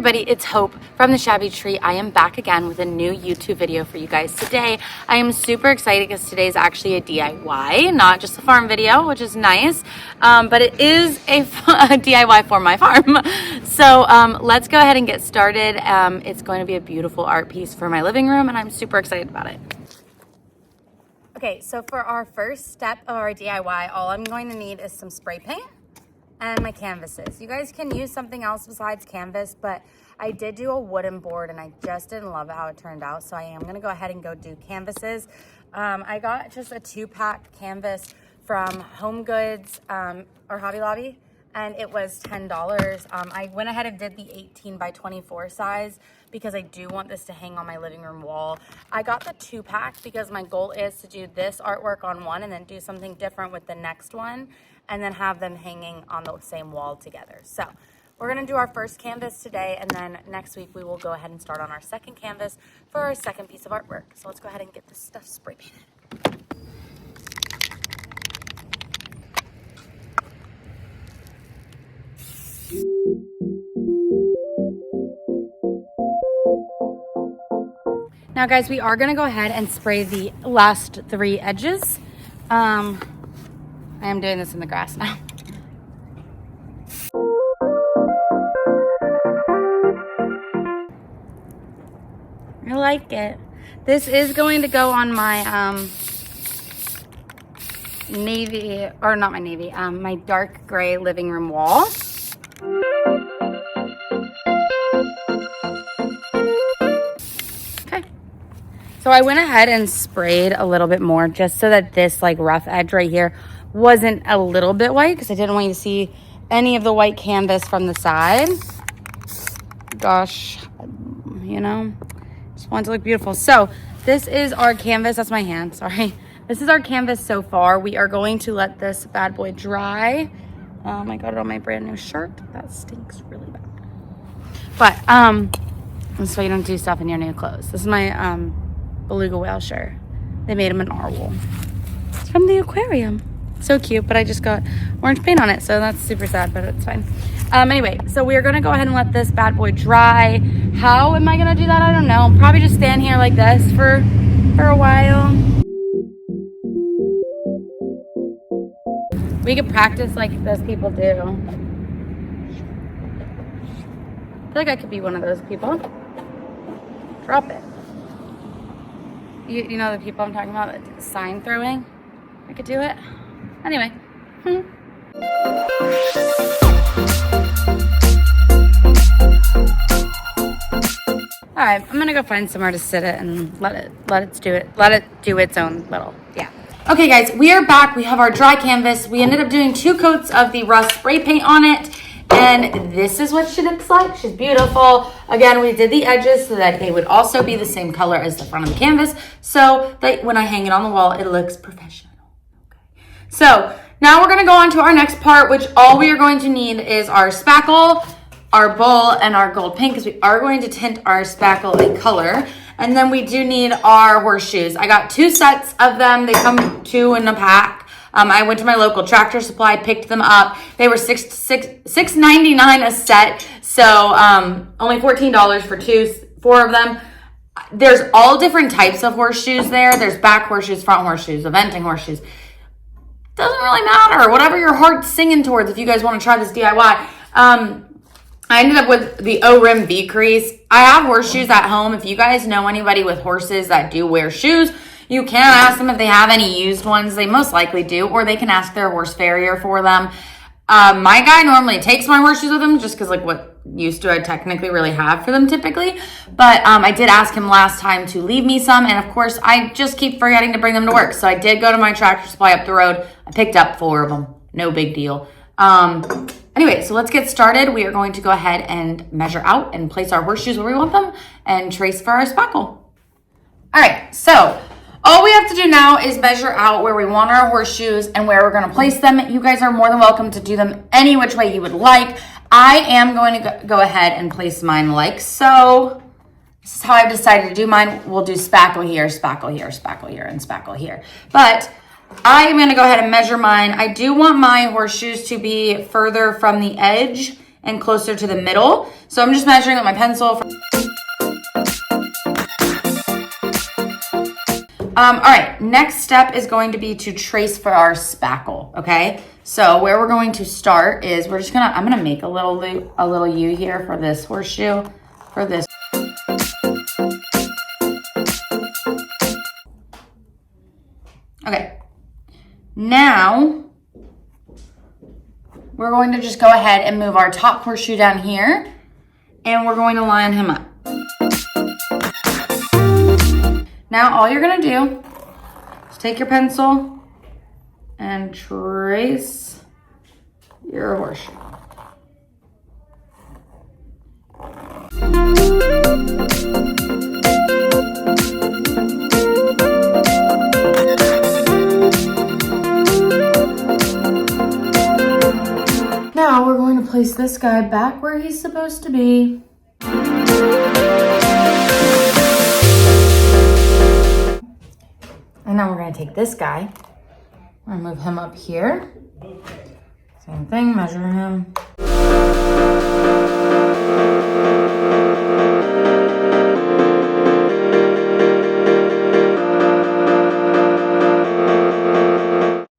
everybody, it's Hope from the Shabby Tree. I am back again with a new YouTube video for you guys today. I am super excited because today is actually a DIY, not just a farm video, which is nice, but it is a DIY for my farm. So let's go ahead and get started. It's going to be a beautiful art piece for my living room and I'm super excited about it. Okay, so for our first step of our DIY, all I'm going to need is some spray paint and my canvases. You guys can use something else besides canvas, but I did do a wooden board and I just didn't love how it turned out, so I am gonna go ahead and go do canvases. I got just a 2-pack canvas from Home Goods or Hobby Lobby, and it was $10. I went ahead and did the 18 by 24 size because I do want this to hang on my living room wall. I got the 2-pack because my goal is to do this artwork on one and then do something different with the next one, and then have them hanging on the same wall together. So we're gonna do our first canvas today, and then next week we will go ahead and start on our second canvas for our second piece of artwork. So let's go ahead and get this stuff spray painted. Now guys, we are gonna go ahead and spray the last 3 edges. I am doing this in the grass now. I like it. This is going to go on my navy, or not my navy, my dark gray living room wall. Okay. So I went ahead and sprayed a little bit more just so that this like rough edge right here wasn't a little bit white, because I didn't want you to see any of the white canvas from the side. Gosh, you know, just want it to look beautiful. So this is our canvas. That's my hand, sorry. This is our canvas so far. We are going to let this bad boy dry. I got it on my brand new shirt. That stinks really bad. But so you don't do stuff in your new clothes. This is my beluga whale shirt. They made him in narwhal. It's from the aquarium. So cute, but I just got orange paint on it, so that's super sad, but it's fine. Anyway, so we're gonna go ahead and let this bad boy dry. How am I gonna do that? I don't know. Probably just stand here like this for a while. We could practice like those people do. I feel like I could be one of those people. Drop it. You know the people I'm talking about that do the sign throwing? I could do it. Anyway. All right, I'm gonna go find somewhere to sit it and let it do its own little, yeah. Okay guys, we are back. We have our dry canvas. We ended up doing 2 coats of the rust spray paint on it, and this is what she looks like. She's beautiful. Again, we did the edges so that they would also be the same color as the front of the canvas, so that when I hang it on the wall, it looks professional. So now we're gonna go on to our next part, which all we are going to need is our spackle, our bowl, and our gold paint, because we are going to tint our spackle a color. And then we do need our horseshoes. I got 2 sets of them. They come 2 in a pack. I went to my local Tractor Supply, picked them up. They were $6.99 a set, so only $14 for 4 of them. There's all different types of horseshoes there. There's back horseshoes, front horseshoes, eventing horseshoes. Doesn't really matter, whatever your heart's singing towards. If you guys want to try this DIY, I ended up with the O-rim V-crease. I have horseshoes at home. If you guys know anybody with horses that do wear shoes, you can ask them if they have any used ones. They most likely do, or they can ask their horse farrier for them. My guy normally takes my horseshoes with him just because like what used to I technically really have for them typically. But I did ask him last time to leave me some, and of course I just keep forgetting to bring them to work. So I did go to my Tractor Supply up the road. I picked up 4 of them. No big deal. Anyway, so let's get started. We are going to go ahead and measure out and place our horseshoes where we want them and trace for our spackle. All right, so all we have to do now is measure out where we want our horseshoes and where we're gonna place them. You guys are more than welcome to do them any which way you would like. I am going to go ahead and place mine like so. This is how I've decided to do mine. We'll do spackle here, spackle here, spackle here, and spackle here. But I'm gonna go ahead and measure mine. I do want my horseshoes to be further from the edge and closer to the middle. So I'm just measuring with my pencil. All right, next step is going to be to trace for our spackle, okay? So where we're going to start is I'm gonna make a little U here for this horseshoe, for this. Okay, now we're going to just go ahead and move our top horseshoe down here, and we're going to line him up. Now all you're gonna do is take your pencil and trace your horseshoe. Now we're going to place this guy back where he's supposed to be. And now we're gonna take this guy, we're gonna move him up here. Same thing, measure him.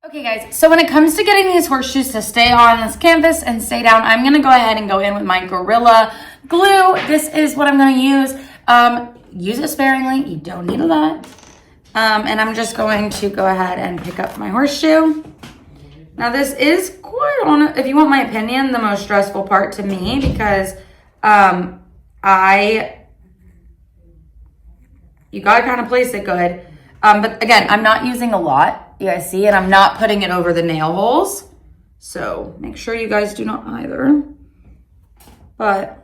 Okay guys, so when it comes to getting these horseshoes to stay on this canvas and stay down, I'm gonna go ahead and go in with my Gorilla Glue. This is what I'm gonna use. Use it sparingly, you don't need a lot. And I'm just going to go ahead and pick up my horseshoe. Now this is quite, if you want my opinion, the most stressful part to me because you gotta kind of place it good. But again, I'm not using a lot, you guys see, and I'm not putting it over the nail holes. So make sure you guys do not either. But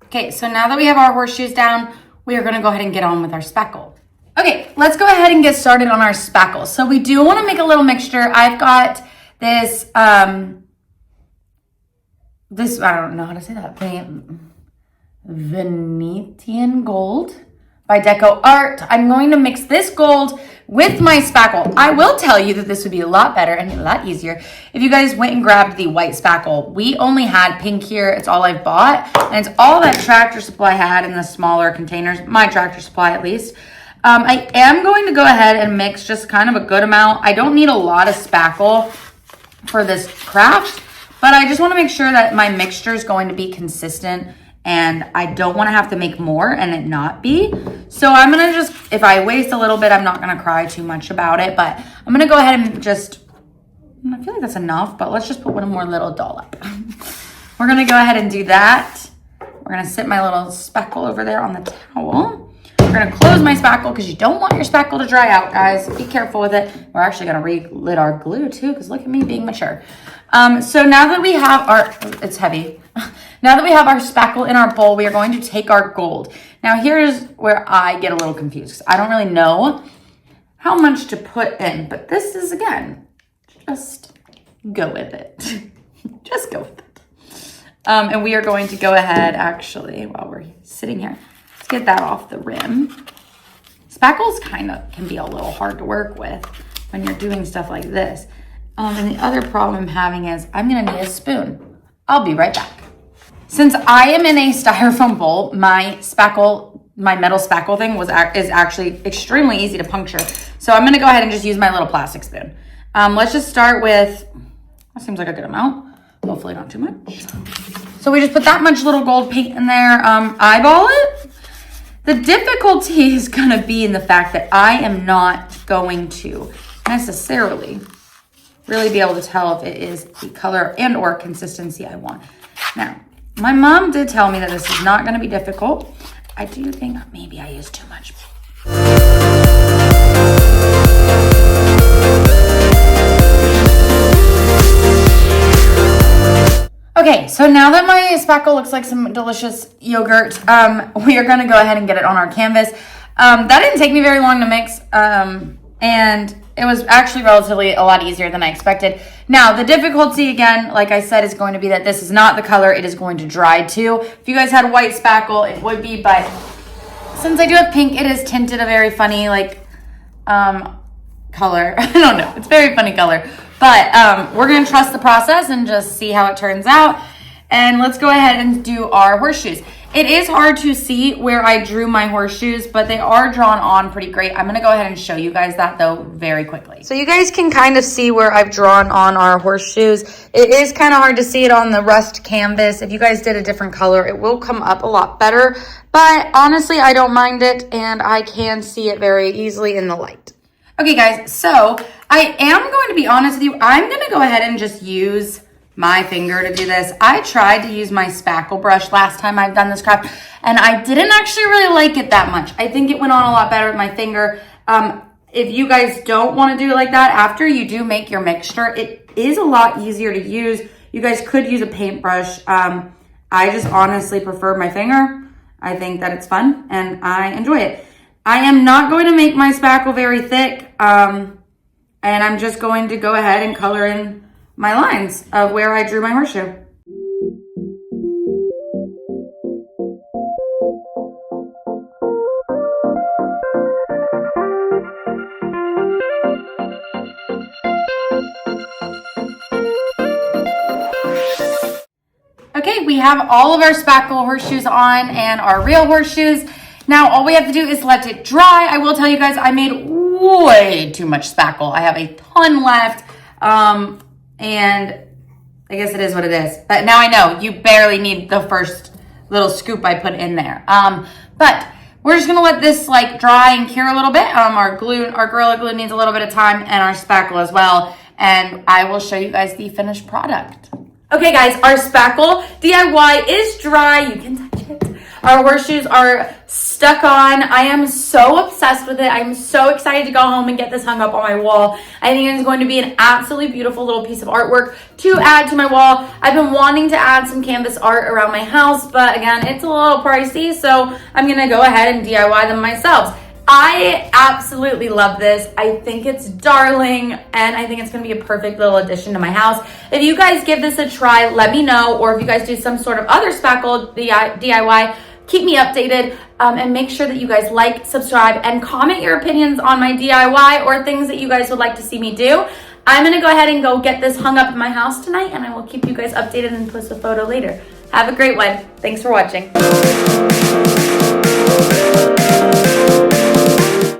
okay, so now that we have our horseshoes down, we are gonna go ahead and get on with our spackle. Okay, let's go ahead and get started on our spackle. So we do wanna make a little mixture. I've got this, I don't know how to say that, Venetian gold by Deco Art. I'm going to mix this gold with my spackle. I will tell you that this would be a lot better and a lot easier if you guys went and grabbed the white spackle. We only had pink here. It's all I've bought. And it's all that Tractor Supply had in the smaller containers, my Tractor Supply at least. I am going to go ahead and mix just kind of a good amount. I don't need a lot of spackle for this craft, but I just want to make sure that my mixture is going to be consistent, and I don't want to have to make more and it not be. So I'm going to just, if I waste a little bit, I'm not going to cry too much about it, but I'm going to go ahead and just, I feel like that's enough, but let's just put one more little dollop. We're going to go ahead and do that. We're going to sit my little spackle over there on the towel. We're going to close my spackle because you don't want your spackle to dry out, guys. Be careful with it. We're actually going to re-lit our glue too, because look at me being mature. So now that we have our, it's heavy. Now that we have our spackle in our bowl, we are going to take our gold. Now here's where I get a little confused because I don't really know how much to put in, but this is, again, just go with it. Just go with it. And we are going to go ahead, actually, while we're sitting here, let's get that off the rim. Spackles kind of can be a little hard to work with when you're doing stuff like this. And the other problem I'm having is I'm gonna need a spoon. I'll be right back. Since I am in a styrofoam bowl, my metal spackle thing is actually extremely easy to puncture. So I'm gonna go ahead and just use my little plastic spoon. Let's just start with, that seems like a good amount. Hopefully not too much. So we just put that much little gold paint in there, eyeball it. The difficulty is gonna be in the fact that I am not going to necessarily really be able to tell if it is the color and or consistency I want. Now, my mom did tell me that this is not gonna be difficult. I do think maybe I used too much. Okay, so now that my spackle looks like some delicious yogurt, we are gonna go ahead and get it on our canvas. That didn't take me very long to mix, and it was actually relatively a lot easier than I expected. Now, the difficulty, again, like I said, is going to be that this is not the color it is going to dry to. If you guys had white spackle, it would be, but since I do have pink, it is tinted a very funny, like, color. I don't know. It's a very funny color. But we're going to trust the process and just see how it turns out. And let's go ahead and do our horseshoes. It is hard to see where I drew my horseshoes, but they are drawn on pretty great. I'm going to go ahead and show you guys that, though, very quickly. So you guys can kind of see where I've drawn on our horseshoes. It is kind of hard to see it on the rust canvas. If you guys did a different color, it will come up a lot better. But honestly, I don't mind it, and I can see it very easily in the light. Okay, guys, so I am going to be honest with you. I'm going to go ahead and just use my finger to do this. I tried to use my spackle brush last time I've done this craft, and I didn't actually really like it that much. I think it went on a lot better with my finger. If you guys don't want to do it like that, after you do make your mixture, it is a lot easier to use. You guys could use a paintbrush. I just honestly prefer my finger. I think that it's fun, and I enjoy it. I am not going to make my spackle very thick, and I'm just going to go ahead and color in my lines of where I drew my horseshoe. Okay, we have all of our spackle horseshoes on and our real horseshoes. Now, all we have to do is let it dry. I will tell you guys, I made way too much spackle. I have a ton left, and I guess it is what it is. But now I know you barely need the first little scoop I put in there. But we're just gonna let this like dry and cure a little bit. Our Gorilla Glue needs a little bit of time, and our spackle as well. And I will show you guys the finished product. Okay, guys, our spackle DIY is dry. You can touch it. Our horseshoes are stuck on. I am so obsessed with it. I'm so excited to go home and get this hung up on my wall. I think it is going to be an absolutely beautiful little piece of artwork to add to my wall. I've been wanting to add some canvas art around my house, but again, it's a little pricey, so I'm gonna go ahead and DIY them myself. I absolutely love this. I think it's darling, and I think it's gonna be a perfect little addition to my house. If you guys give this a try, let me know, or if you guys do some sort of other spackle DIY, keep me updated, and make sure that you guys like, subscribe, and comment your opinions on my DIY or things that you guys would like to see me do. I'm gonna go ahead and go get this hung up in my house tonight, and I will keep you guys updated and post a photo later. Have a great one. Thanks for watching.